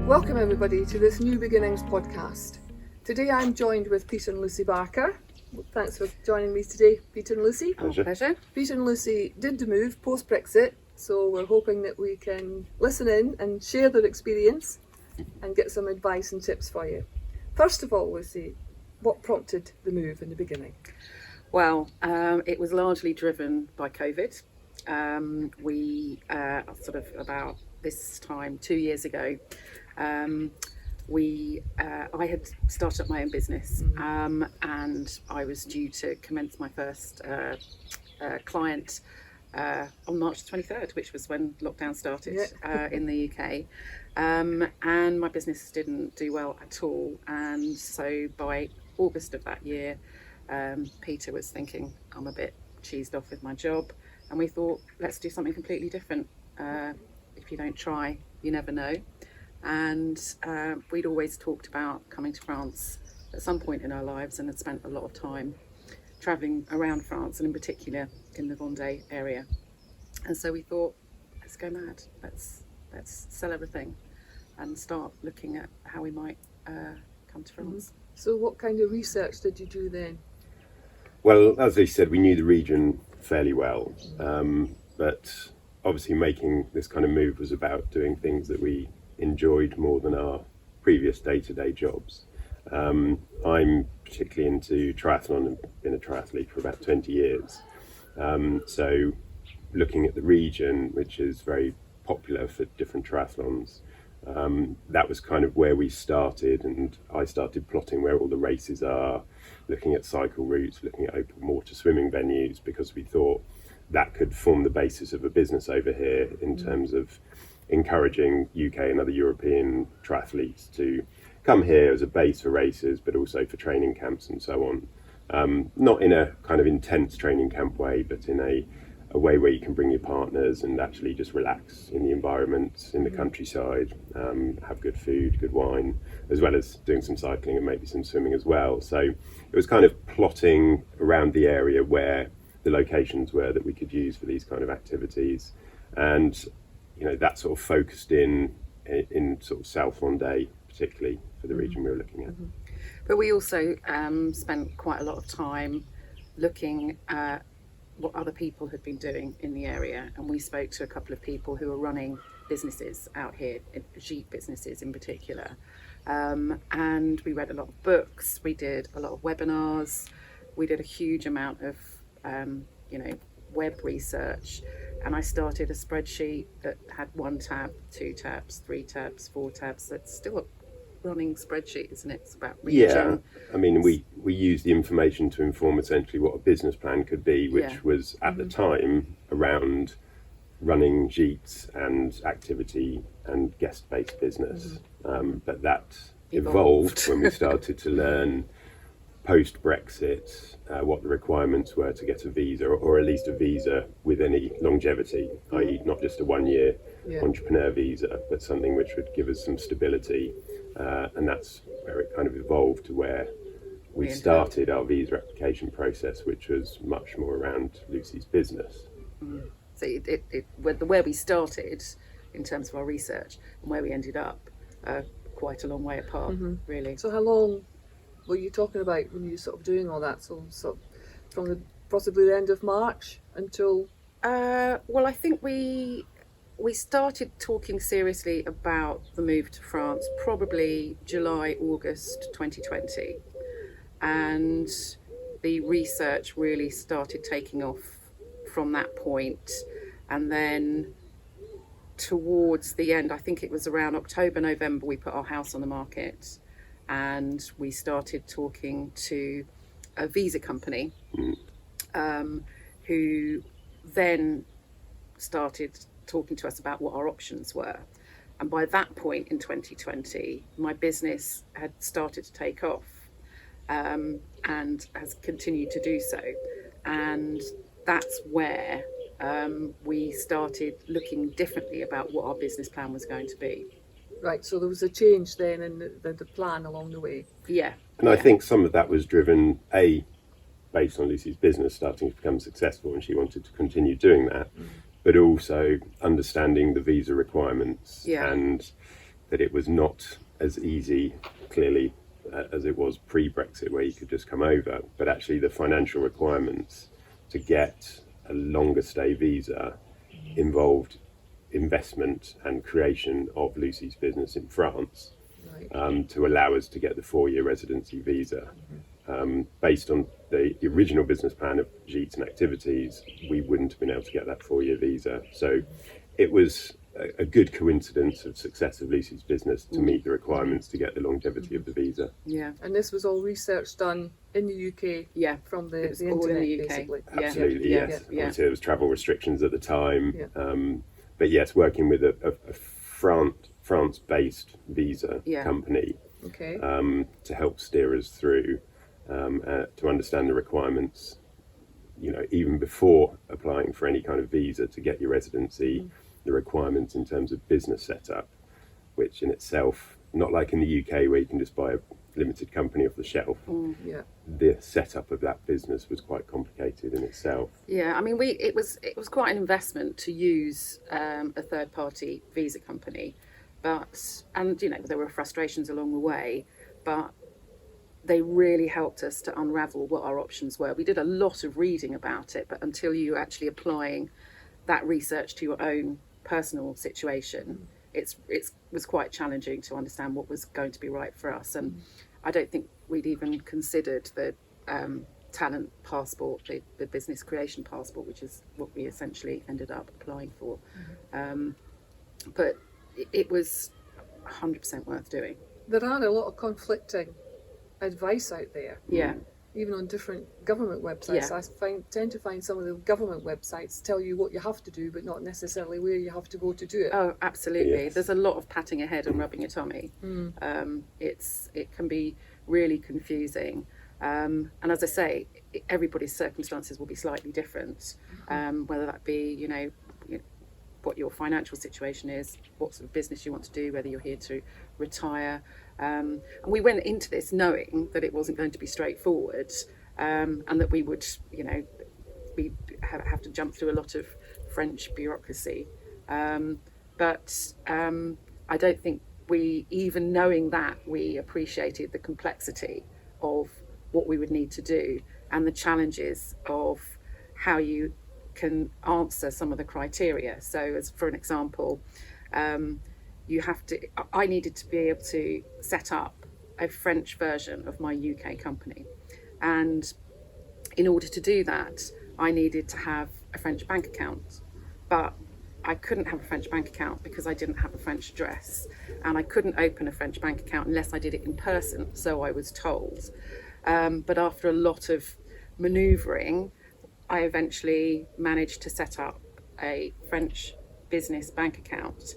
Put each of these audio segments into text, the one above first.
Welcome everybody to this New Beginnings podcast. Today I'm joined with Peter and Lucy Barker. Thanks for joining me today, Peter and Lucy. Pleasure. Peter and Lucy did the move post-Brexit, so we're hoping that we can listen in and share their experience and get some advice and tips for you. First of all, Lucy, what prompted the move in the beginning? Well, it was largely driven by COVID. Sort of about this time 2 years ago, I had started up my own business, and I was due to commence my first client on March 23rd, which was when lockdown started in the UK. And my business didn't do well at all. And so by August of that year, Peter was thinking, I'm a bit cheesed off with my job. And we thought, let's do something completely different. If you don't try, you never know. And we'd always talked about coming to France at some point in our lives, and had spent a lot of time travelling around France, and in particular in the Vendée area. And so we thought, let's go mad. Let's sell everything and start looking at how we might come to France. So what kind of research did you do then? Well, as they said, we knew the region fairly well, but obviously making this kind of move was about doing things that we enjoyed more than our previous day-to-day jobs. I'm particularly into triathlon and been a triathlete for about 20 years. So looking at the region, which is very popular for different triathlons, that was kind of where we started, and I started plotting where all the races are, looking at cycle routes, looking at open water swimming venues, because we thought that could form the basis of a business over here in terms of encouraging UK and other European triathletes to come here as a base for races, but also for training camps and so on. Not in a kind of intense training camp way, but in a way where you can bring your partners and actually just relax in the environment, in the countryside, have good food, good wine, as well as doing some cycling and maybe some swimming as well. So it was kind of plotting around the area where the locations were that we could use for these kind of activities. And that sort of focused in sort of South Vendée, particularly for the region we were looking at. But we also spent quite a lot of time looking at what other people had been doing in the area, and we spoke to a couple of people who were running businesses out here, Jeep businesses in particular, and we read a lot of books, we did a lot of webinars, we did a huge amount of web research, and I started a spreadsheet that had 1 tab, 2 tabs, 3 tabs, 4 tabs. That's still a running spreadsheet, isn't it? It's about region. Yeah, I mean, we used the information to inform essentially what a business plan could be, which was at the time around running Jeeps and activity and guest-based business. But that evolved when we started to learn post-Brexit what the requirements were to get a visa, or at least a visa with any longevity, i.e. not just a 1-year entrepreneur visa, but something which would give us some stability. And that's where it kind of evolved to where we started our visa application process, which was much more around Lucy's business. So where we started in terms of our research and where we ended up, quite a long way apart, really. So how long were you talking about when you were sort of doing all that? So from possibly the end of March until? Well, I think we started talking seriously about the move to France probably July, August 2020, and the research really started taking off from that point. And then towards the end, I think it was around October, November, we put our house on the market, and we started talking to a visa company who then started talking to us about what our options were. And by that point in 2020, my business had started to take off, and has continued to do so. And that's where we started looking differently about what our business plan was going to be. Right, so there was a change then in the plan along the way. Yeah. And I think some of that was driven, based on Lucy's business starting to become successful, and she wanted to continue doing that, but also understanding the visa requirements and that it was not as easy, clearly, as it was pre-Brexit, where you could just come over, but actually the financial requirements to get a longer stay visa involved investment and creation of Lucy's business in France, Right. to allow us to get the 4-year residency visa. Based on the original business plan of Jeets and activities, we wouldn't have been able to get that 4-year visa. So it was a good coincidence of success of Lucy's business to meet the requirements to get the longevity of the visa. Yeah. And this was all research done in the UK Yeah. from It was the all in internet, the UK. basically. Yeah. Absolutely, Yeah. yes. Yeah. Obviously, there was travel restrictions at the time, Yeah. but yes, working with a France-based visa Yeah. company Okay. to help steer us through to understand the requirements. Even before applying for any kind of visa to get your residency, the requirements in terms of business setup, which in itself, not like in the UK where you can just buy a limited company off the shelf. Yeah. The setup of that business was quite complicated in itself. Yeah, I mean, it was quite an investment to use a third party visa company, and there were frustrations along the way, but they really helped us to unravel what our options were. We did a lot of reading about it, but until you actually applying that research to your own personal situation, it was quite challenging to understand what was going to be right for us. And I don't think we'd even considered the talent passport, the business creation passport, which is what we essentially ended up applying for. But it was 100% worth doing. There are a lot of conflicting advice out there. Yeah. Even on different government websites. Yeah. I tend to find some of the government websites tell you what you have to do, but not necessarily where you have to go to do it. Oh, absolutely. Yes. There's a lot of patting your head and rubbing your tummy. It can be really confusing. And as I say, everybody's circumstances will be slightly different, whether that be, what your financial situation is, what sort of business you want to do, whether you're here to retire. And we went into this knowing that it wasn't going to be straightforward, and that we would, we have to jump through a lot of French bureaucracy. But I don't think even knowing that, we appreciated the complexity of what we would need to do and the challenges of how you can answer some of the criteria. So as for an example, I needed to be able to set up a French version of my UK company. And in order to do that, I needed to have a French bank account. But I couldn't have a French bank account because I didn't have a French address. And I couldn't open a French bank account unless I did it in person, so I was told. But after a lot of manoeuvring, I eventually managed to set up a French business bank account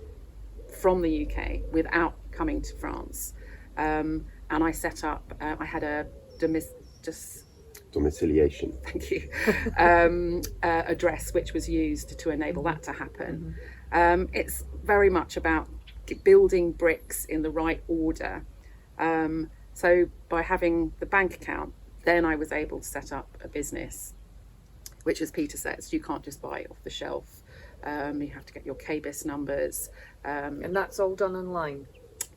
from the UK without coming to France. And I set up, I had a Domiciliation. thank you, address which was used to enable that to happen. It's very much about building bricks in the right order. So by having the bank account, then I was able to set up a business, which, as Peter says, you can't just buy it off the shelf. You have to get your KBIS numbers. And that's all done online.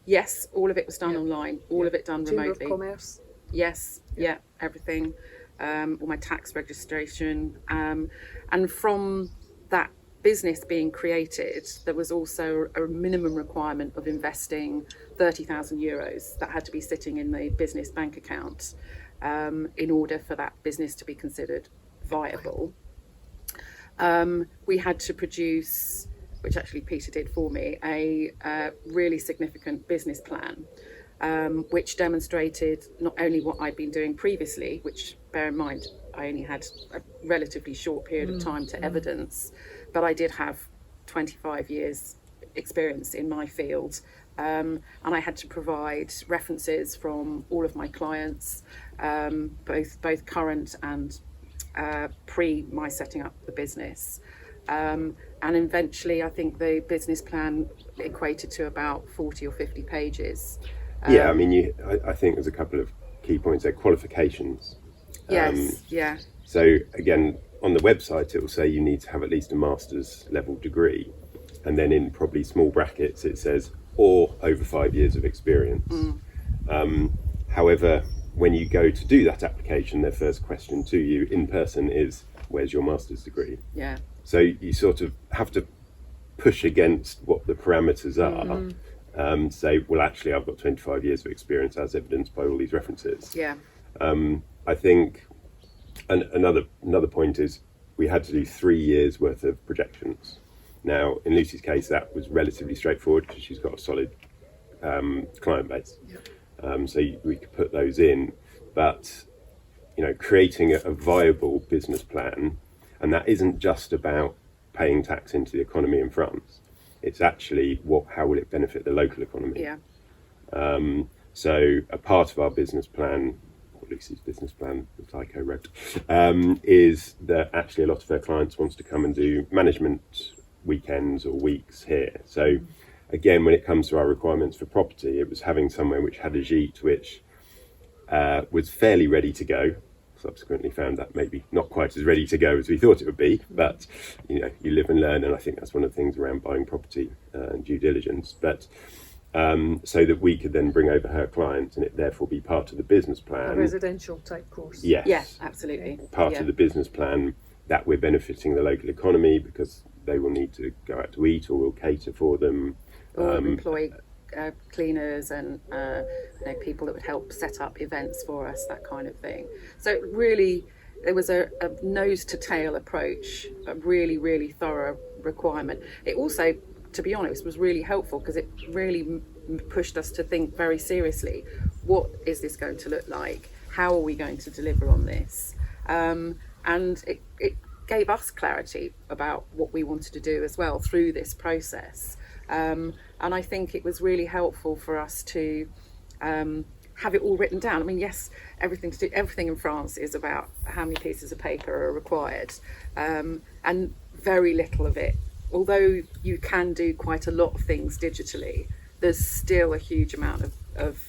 Yes, all of it was done online, all of it done Chamber remotely. of Commerce. Yes, yeah, everything. All my tax registration. And from that business being created, there was also a minimum requirement of investing 30,000 euros that had to be sitting in the business bank account in order for that business to be considered viable. We had to produce, which actually Peter did for me, a really significant business plan, which demonstrated not only what I'd been doing previously, which, bear in mind, I only had a relatively short period of time to evidence, but I did have 25 years experience in my field, and I had to provide references from all of my clients, both current and pre my setting up the business. And eventually I think the business plan equated to about 40 or 50 pages. I mean, I think there's a couple of key points there. Qualifications. Yes, yeah. So again, on the website it will say you need to have at least a master's level degree, and then in probably small brackets it says or over 5 years of experience. However, when you go to do that application, their first question to you in person is, where's your master's degree? Yeah. So you sort of have to push against what the parameters are. Say, well, actually, I've got 25 years of experience as evidenced by all these references. Yeah. I think another point is we had to do 3 years worth of projections. Now, in Lucy's case, that was relatively straightforward because she's got a solid client base. So we could put those in, but creating a viable business plan, and that isn't just about paying tax into the economy in France. It's actually how will it benefit the local economy? Yeah. So a part of our business plan, or Lucy's business plan that Tycho wrote, is that actually a lot of her clients wants to come and do management weekends or weeks here. So again, when it comes to our requirements for property, it was having somewhere which had a gîte which was fairly ready to go. Subsequently found that maybe not quite as ready to go as we thought it would be, but you live and learn, and I think that's one of the things around buying property and due diligence. But so that we could then bring over her clients and it therefore be part of the business plan. A residential type course. Yes. Yeah, absolutely. Part of the business plan that we're benefiting the local economy because they will need to go out to eat, or we'll cater for them. Or employ cleaners and people that would help set up events for us, that kind of thing. So really, there was a nose to tail approach, a really, really thorough requirement. It also, to be honest, was really helpful because it really pushed us to think very seriously, what is this going to look like? How are we going to deliver on this? And it gave us clarity about what we wanted to do as well through this process. And I think it was really helpful for us to have it all written down. I mean, yes, everything in France is about how many pieces of paper are required, and very little of it. Although you can do quite a lot of things digitally, there's still a huge amount of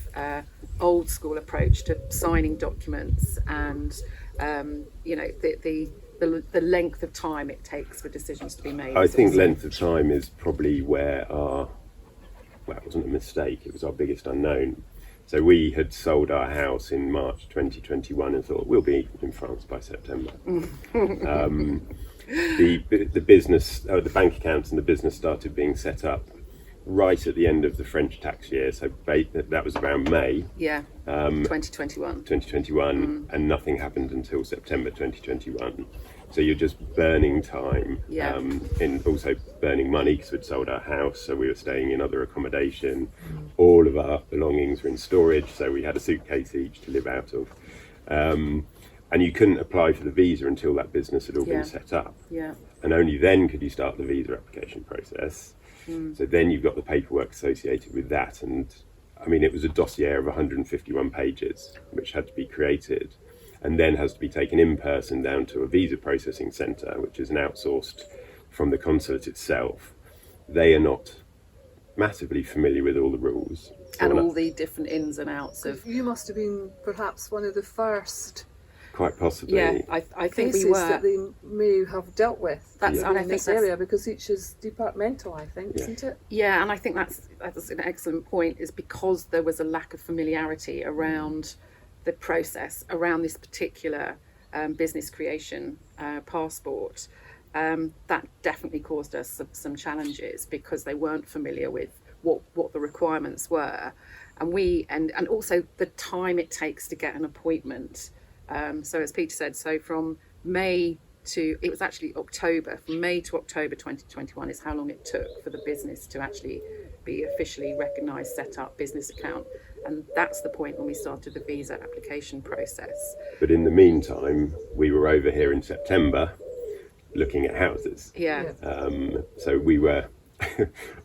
old school approach to signing documents, and the length of time it takes for decisions to be made. I think length of time is probably where it wasn't a mistake, it was our biggest unknown. So we had sold our house in March 2021 and thought we'll be in France by September. The business, the bank accounts and the business started being set up right at the end of the French tax year. So that was around May. Yeah. 2021. And nothing happened until September 2021. So you're just burning time, and also burning money because we'd sold our house, so we were staying in other accommodation. All of our belongings were in storage, so we had a suitcase each to live out of. And you couldn't apply for the visa until that business had all been set up. Yeah. And only then could you start the visa application process. So then you've got the paperwork associated with that. And I mean, it was a dossier of 151 pages, which had to be created and then has to be taken in person down to a visa processing centre, which is an outsourced from the consulate itself. They are not massively familiar with all the rules. And all the different ins and outs of... You must have been perhaps one of the first quite possibly. Yeah, I think we cases were. that they may have dealt with And I in think this area, because each is departmental, I think, isn't it? Yeah, and I think that's an excellent point, is because there was a lack of familiarity around the process, around this particular business creation passport. That definitely caused us some challenges because they weren't familiar with what the requirements were, and also the time it takes to get an appointment. So as Peter said, so from May to, it was actually October, from May to October 2021 is how long it took for the business to actually be officially recognised, set up business account. And that's the point when we started the visa application process. But in the meantime, we were over here in September looking at houses. Yeah. So we were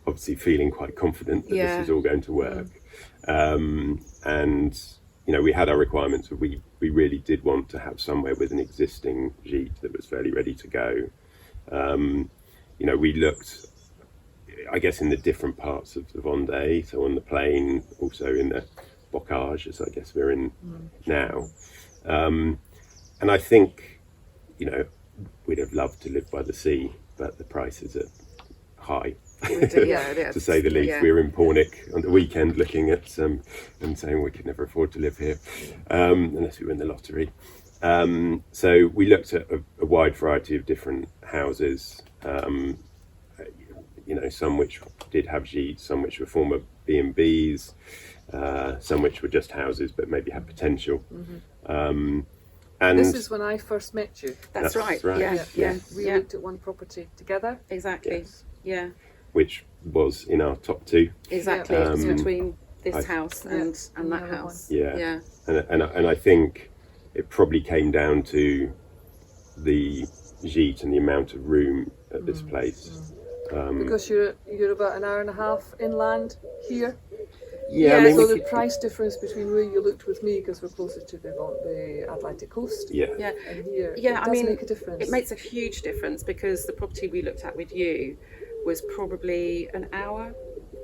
obviously feeling quite confident that this was all going to work. And we had our requirements, but we really did want to have somewhere with an existing gîte that was fairly ready to go. We looked, I guess, in the different parts of the Vendée, so on the plain, also in the Bocage, as I guess we're in now. And I think, we'd have loved to live by the sea, but the prices are high. We do, yeah, To say the least. yeah. We were in Pornick on the weekend looking at and saying we could never afford to live here unless we win the lottery. So we looked at a wide variety of different houses, some which did have gîtes, some which were former B&Bs, some which were just houses but maybe had potential. And This is when I first met you. That's right. right. Yeah. We looked at one property together. Exactly. Yes. Yeah. which was in our top two. Exactly. Yeah. It's Um, between this I- house Yeah, and and that the other house. Yeah. Yeah. And I think it probably came down to the gîte and the amount of room at this place. Because you're about an hour and a half inland here. Yeah, I Yeah, mean, So we the could- price difference between where you looked with me, because we're closer to the Atlantic coast, yeah. Yeah. and here, Yeah, it I does mean, make a difference. It makes a huge difference because the property we looked at with you was probably an hour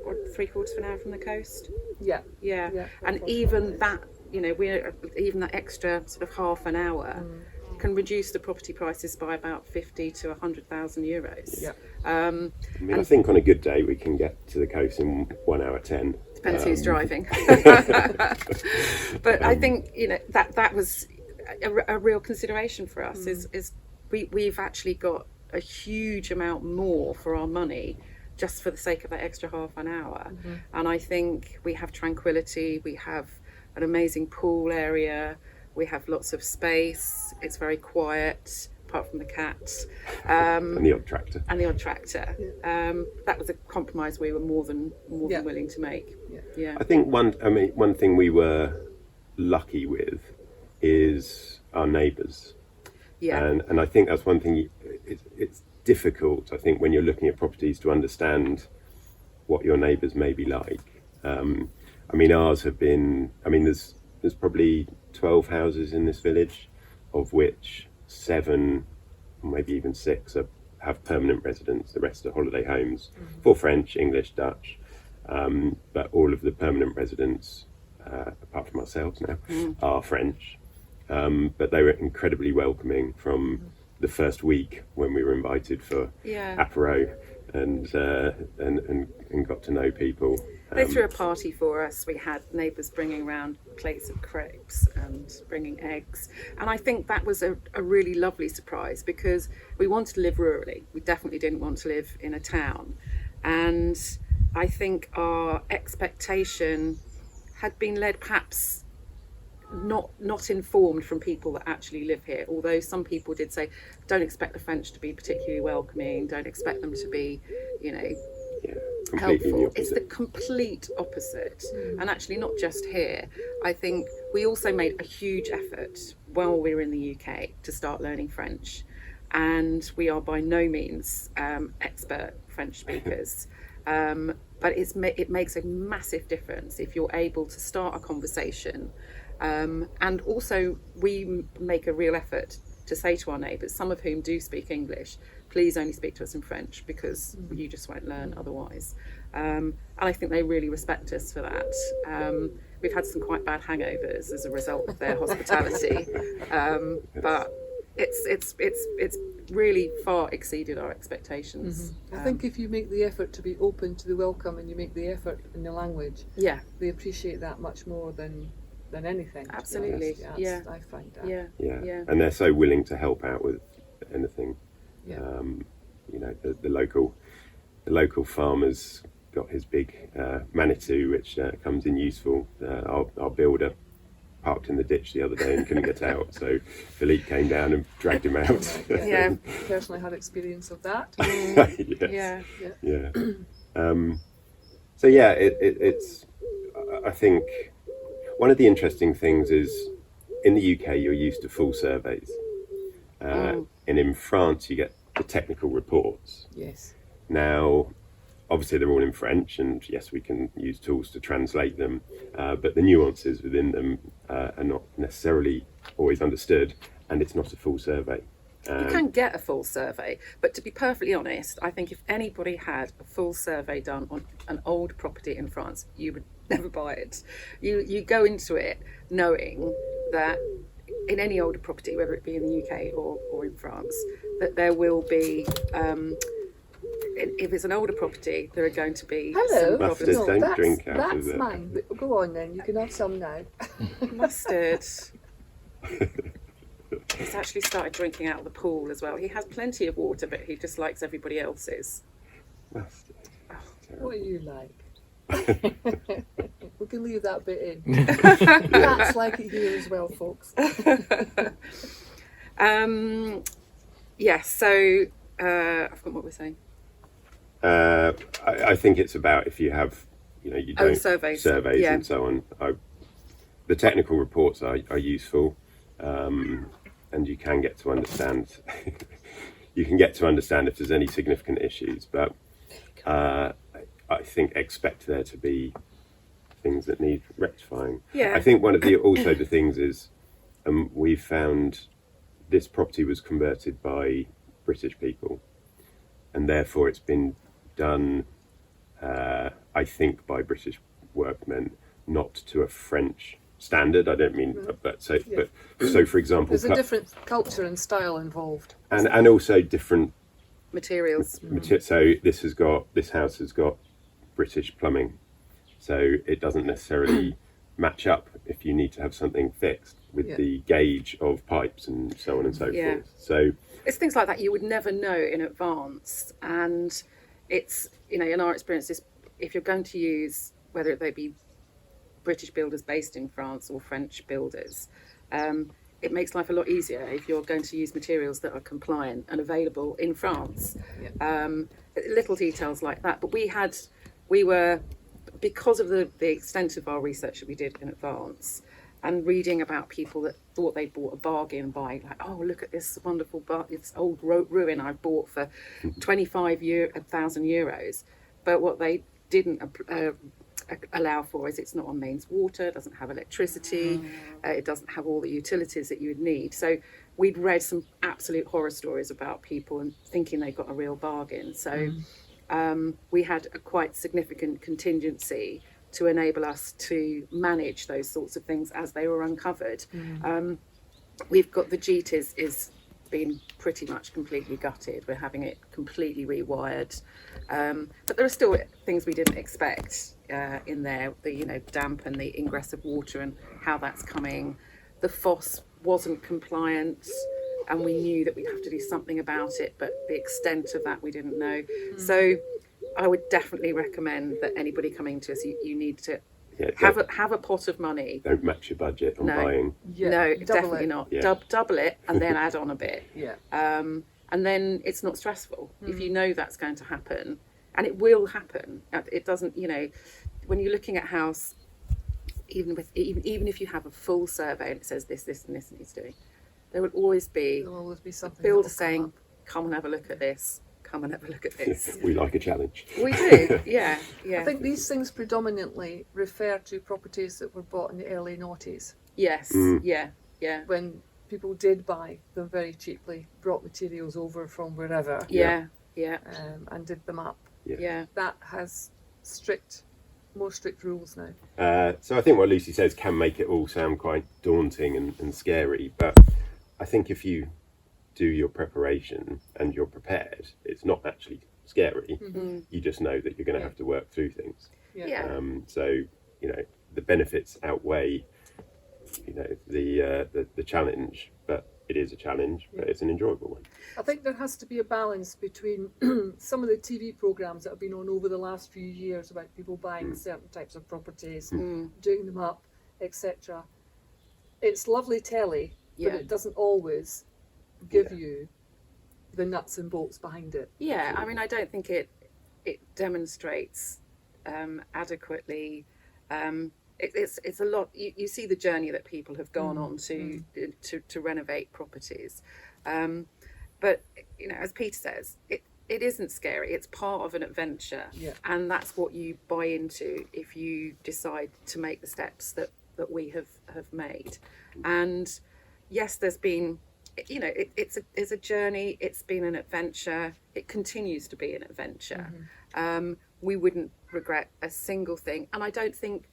or 3/4 of an hour from the coast. Yeah. Yeah. Yeah, And that's even that, even that extra sort of half an hour can reduce the property prices by about 50 to 100,000 euros. Yeah. I mean, I think on a good day we can get to the coast in 1 hour 10. Depends who's driving. But I think that was a real consideration for us. Is we've actually got a huge amount more for our money just for the sake of that extra half an hour. And I think we have tranquility. We have an amazing pool area. We have lots of space. It's very quiet, apart from the cats. And the odd tractor. And the odd tractor. That was a compromise we were more than willing to make. Yeah. I think one thing we were lucky with is our neighbours. Yeah. And I think that's one thing, it's difficult, I think, when you're looking at properties to understand what your neighbours may be like. I mean, ours have been, there's probably 12 houses in this village, of which 7, maybe even 6 have permanent residents. The rest are holiday homes for French, English, Dutch. But all of the permanent residents, apart from ourselves now, are French. But they were incredibly welcoming from the first week when we were invited for apéro and got to know people. They threw a party for us. We had neighbours bringing around plates of crepes and bringing eggs. And I think that was a really lovely surprise because we wanted to live rurally. We definitely didn't want to live in a town. And I think our expectation had been led perhaps not informed from people that actually live here. Although some people did say, don't expect the French to be particularly welcoming, don't expect them to be, Completely helpful. the It's the opposite. complete opposite. And actually not just here. I think we also made a huge effort while we were in the UK to start learning French. And we are by no means expert French speakers. But it makes a massive difference if you're able to start a conversation. And also we make a real effort to say to our neighbours, some of whom do speak English, please only speak to us in French because you just won't learn otherwise. And I think they really respect us for that. We've had some quite bad hangovers as a result of their hospitality, but it's really far exceeded our expectations. I think if you make the effort to be open to the welcome and you make the effort in the language, Yeah, they appreciate that much more than anything. to be Absolutely, honest. yeah. I find that. yeah, Yeah. And they're so willing to help out with anything. Yeah. The local farmer's got his big Manitou, which comes in useful. Our builder parked in the ditch the other day and couldn't get out, so Philippe came down and dragged him out. yeah, Personally had experience of that. Yes. yeah. So yeah, it's. I think one of the interesting things is in the UK you're used to full surveys, and in France you get the technical reports. Yes. Now, obviously they're all in French, and yes, we can use tools to translate them, but the nuances within them are not necessarily always understood, and it's not a full survey. You can get a full survey, but to be perfectly honest, I think if anybody had a full survey done on an old property in France, you would never buy it. You go into it knowing that in any older property, whether it be in the UK or in France, that there will be if it's an older property, there are going to be Hello. some Mustard, problems. don't that's, drink out of that's it. mine. Go on then. You can have some now. Mustard. He's actually started drinking out of the pool as well. He has plenty of water, but he just likes everybody else's. Mustard. What are you like? We can leave that bit in. That's like it here as well, folks. Yes, so I forgot what we're saying. I think it's about if you have, you don't surveys. and so on. The technical reports are useful, and you can get to understand. You can get to understand if there's any significant issues, but I think expect there to be things that need rectifying. Yeah. I think one of the things is we've found this property was converted by British people, and therefore it's been done, I think, by British workmen, not to a French standard. I don't mean, but so for example, There's a different culture and style involved, and also different Materials. So this house has got British plumbing, so it doesn't necessarily match up if you need to have something fixed with the gauge of pipes and so on and so forth. So it's things like that you would never know in advance, and it's, in our experience, if you're going to use, whether they be British builders based in France or French builders, it makes life a lot easier if you're going to use materials that are compliant and available in France. Little details like that, but we were, because of the extent of our research that we did in advance, and reading about people that thought they bought a bargain by, like, oh, look at this wonderful it's old ruin I bought for 25,000 euros, but what they didn't allow for is it's not on mains water, it doesn't have electricity, it doesn't have all the utilities that you would need. So we'd read some absolute horror stories about people and thinking they got a real bargain. So we had a quite significant contingency to enable us to manage those sorts of things as they were uncovered. We've got the Jeet is been pretty much completely gutted. We're having it completely rewired, but there are still things we didn't expect in there. The damp and the ingress of water and how that's coming. The fosse wasn't compliant, and we knew that we'd have to do something about it, but the extent of that we didn't know. So I would definitely recommend that anybody coming to us, you need to have a pot of money. don't match your budget on buying. No, double definitely it. not. Yeah. Double it and then add on a bit. Yeah. And then it's not stressful if you know that's going to happen, and it will happen. It doesn't, when you're looking at a house, even if you have a full survey and it says this and this needs doing, there will always be There'll always be something. a builder that'll come saying, up. "Come and have a look at this. Come and have a look at this." We like a challenge. We do, yeah. I think these things predominantly refer to properties that were bought in the early noughties, Yes, yeah. when people did buy them very cheaply, brought materials over from wherever, Yeah. and did them up. Yeah. That has more strict rules now. So I think what Lucy says can make it all sound quite daunting and scary, but I think if you do your preparation and you're prepared, it's not actually scary. You just know that you're going to have to work through things. Yeah. So the benefits outweigh the challenge, but it is a challenge, but it's an enjoyable one. I think there has to be a balance between some of the TV programmes that have been on over the last few years about people buying certain types of properties, doing them up, etc. It's lovely telly, but it doesn't always give you the nuts and bolts behind it. Yeah, I mean, I don't think it demonstrates adequately. It's a lot. You see the journey that people have gone on to renovate properties, but as Peter says, it isn't scary. It's part of an adventure, and that's what you buy into if you decide to make the steps that we have made. And yes, there's been. It's a journey. It's been an adventure. It continues to be an adventure. We wouldn't regret a single thing, and I don't think,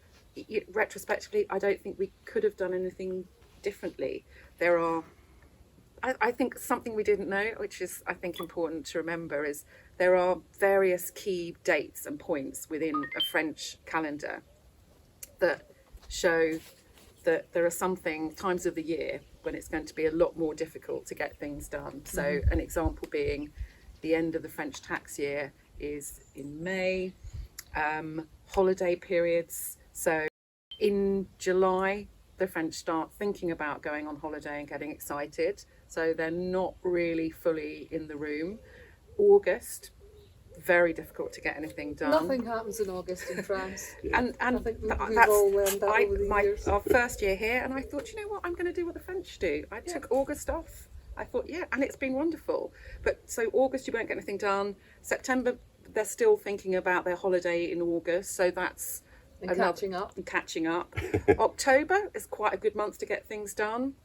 retrospectively, I don't think we could have done anything differently. There are, I think, something we didn't know, which is, I think, important to remember, is there are various key dates and points within a French calendar that show that there are times of the year when it's going to be a lot more difficult to get things done. So an example being the end of the French tax year is in May, holiday periods. So in July, the French start thinking about going on holiday and getting excited. So they're not really fully in the room. August, very difficult to get anything done. Nothing happens in August in France. And I think we've that's all learned that over the years. our first year here, and I thought, you know what, I'm going to do what the French do. I took August off. I thought, yeah, and it's been wonderful. But so August, you won't get anything done. September, they're still thinking about their holiday in August, so that's And catching up. catching up. October is quite a good month to get things done.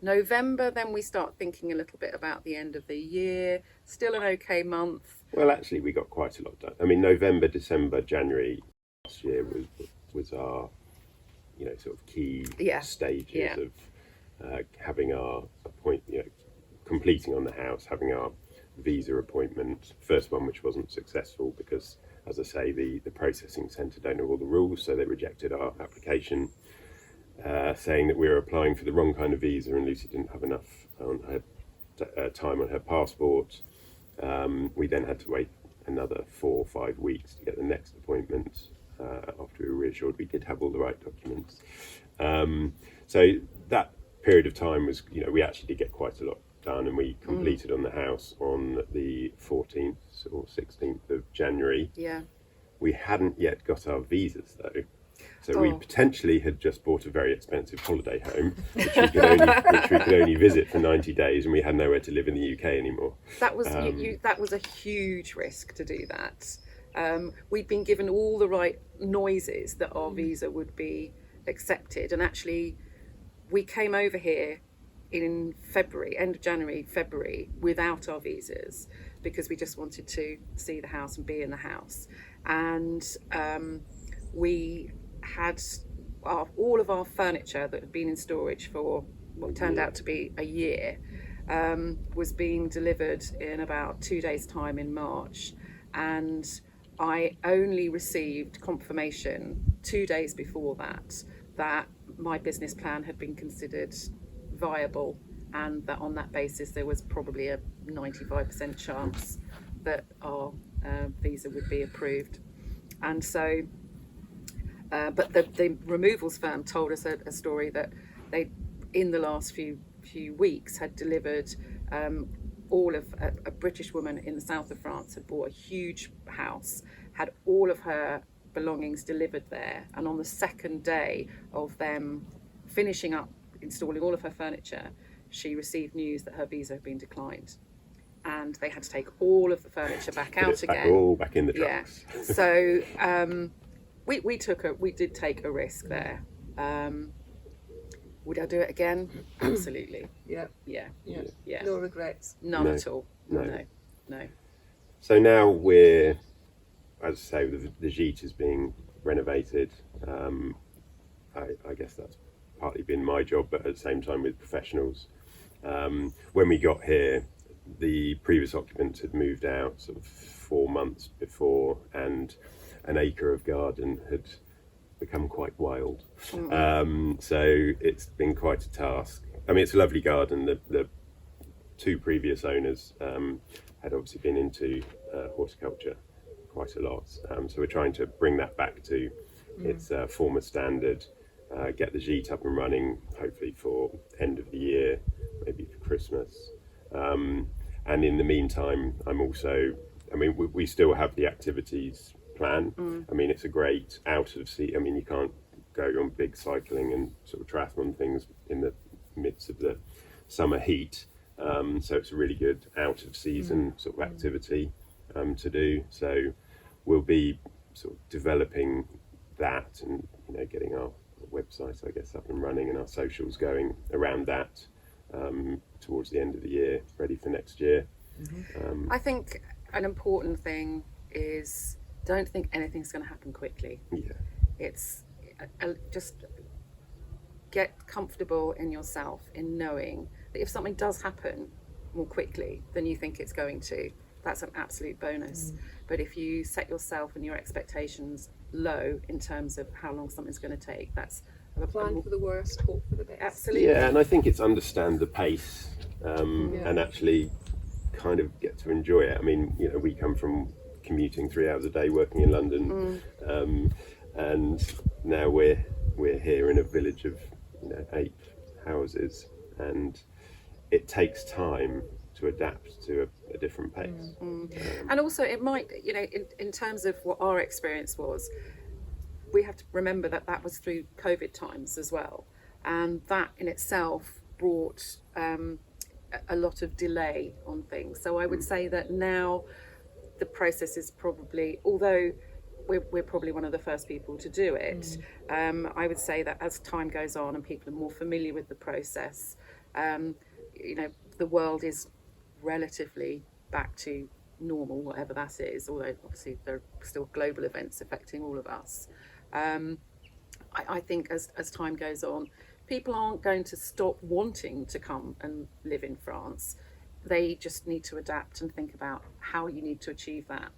November, then we start thinking a little bit about the end of the year. Still an okay month. Well, actually, we got quite a lot done. I mean, November, December, January last year was our, sort of key stages of having our completing on the house, having our visa appointment. First one, which wasn't successful because, as I say, the processing centre don't know all the rules, so they rejected our application, saying that we were applying for the wrong kind of visa, and Lucy didn't have enough on her time on her passport. We then had to wait another 4 or 5 weeks to get the next appointment after we were reassured we did have all the right documents. So that period of time was, we actually did get quite a lot done, and we completed on the house on the 14th or 16th of January. Yeah. We hadn't yet got our visas though. So we potentially had just bought a very expensive holiday home, which we could only visit for 90 days, and we had nowhere to live in the UK anymore. That was that was a huge risk to do that. We'd been given all the right noises that our visa would be accepted, and actually we came over here in February, end of January, February, without our visas, because we just wanted to see the house and be in the house. And we had all of our furniture that had been in storage for what turned out to be a year, was being delivered in about 2 days' time in March, and I only received confirmation 2 days before that my business plan had been considered viable, and that on that basis there was probably a 95% chance that our visa would be approved. And so but the removals firm told us a story that they, in the last few weeks, had delivered all of a British woman in the south of France had bought a huge house, had all of her belongings delivered there, and on the second day of them finishing up installing all of her furniture, she received news that her visa had been declined, and they had to take all of the furniture back out again. All back in the trucks. Yeah. So we did take a risk there. Would I do it again? Absolutely. Yeah. No regrets. None at all. No. So now we're, as I say, the gîte is being renovated. I guess that's partly been my job, but at the same time with professionals. When we got here, the previous occupants had moved out sort of 4 months before, and an acre of garden had become quite wild. So it's been quite a task. I mean, it's a lovely garden. The 2 previous owners had obviously been into horticulture quite a lot. So we're trying to bring that back to its former standard, get the gîte up and running, hopefully for end of the year, maybe for Christmas. And in the meantime, we still have the activities plan. I mean, it's a great you can't go on big cycling and sort of triathlon things in the midst of the summer heat. So it's a really good out of season sort of activity to do. So we'll be sort of developing that and getting our website, I guess, up and running, and our socials going around that towards the end of the year, ready for next year. I think an important thing is, don't think anything's going to happen quickly. Yeah. It's just get comfortable in yourself in knowing that if something does happen more quickly than you think it's going to, that's an absolute bonus. But if you set yourself and your expectations low in terms of how long something's going to take, that's Plan for the worst, hope for the best. absolutely. Yeah, and I think it's understand the pace and actually kind of get to enjoy it. I mean, you know, we come from commuting 3 hours a day, working in London, and now we're here in a village of 8 houses, and it takes time to adapt to a different pace. And also it might, in terms of what our experience was, we have to remember that that was through COVID times as well, and that in itself brought a lot of delay on things. So I would say that now the process is probably, although we're probably one of the first people to do it, I would say that as time goes on and people are more familiar with the process, the world is relatively back to normal, whatever that is, although obviously there are still global events affecting all of us. I think as time goes on, people aren't going to stop wanting to come and live in France. They just need to adapt and think about how you need to achieve that,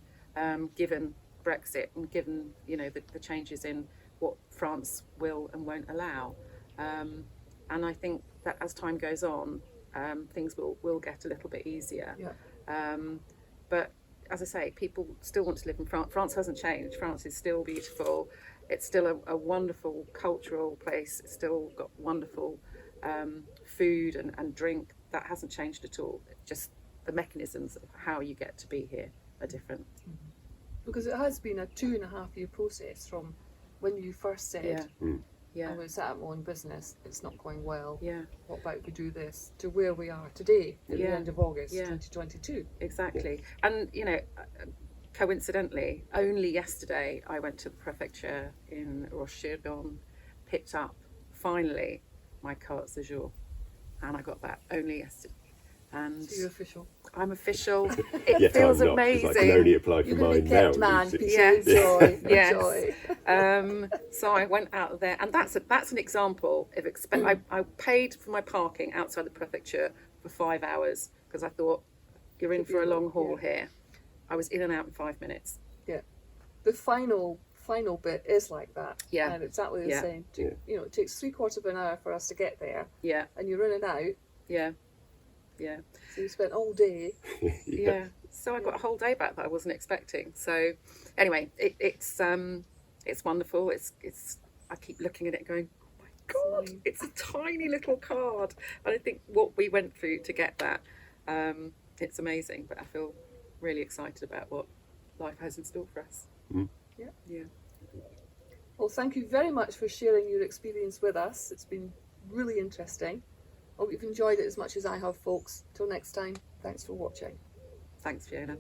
given Brexit and given the changes in what France will and won't allow. And I think that as time goes on, things will get a little bit easier. But as I say, people still want to live in France. France hasn't changed. France is still beautiful. It's still a wonderful cultural place. It's still got wonderful food and drink. That hasn't changed at all. Just the mechanisms of how you get to be here are different. Because it has been a 2.5 year process from when you first said, I'm going to set up my own business, it's not going well, what about if we do this, to where we are today at the end of August 2022. Exactly. And coincidentally, only yesterday I went to the prefecture in Roche-sur-Yon, picked up finally my carte séjour, and I got that only yesterday. And so you're official. I'm official. It feels I'm not, amazing. I can only apply for mine now. Man, Yes. joy, Yes. joy. So I went out there, and that's an example of I paid for my parking outside the prefecture for 5 hours because I thought you're in for a long haul here. I was in and out in 5 minutes. Yeah, the final bit is like that. Yeah, and exactly the same. It takes 3/4 of an hour for us to get there. Yeah, and you're in and out. Yeah. Yeah. So you spent all day. So I got a whole day back that I wasn't expecting. So anyway, it's wonderful. It's I keep looking at it going, oh my God, it's a tiny little card. And I think what we went through to get that, it's amazing. But I feel really excited about what life has in store for us. Yeah. Well, thank you very much for sharing your experience with us. It's been really interesting. Hope you've enjoyed it as much as I have, folks. Till next time, thanks for watching. Thanks, Fiona.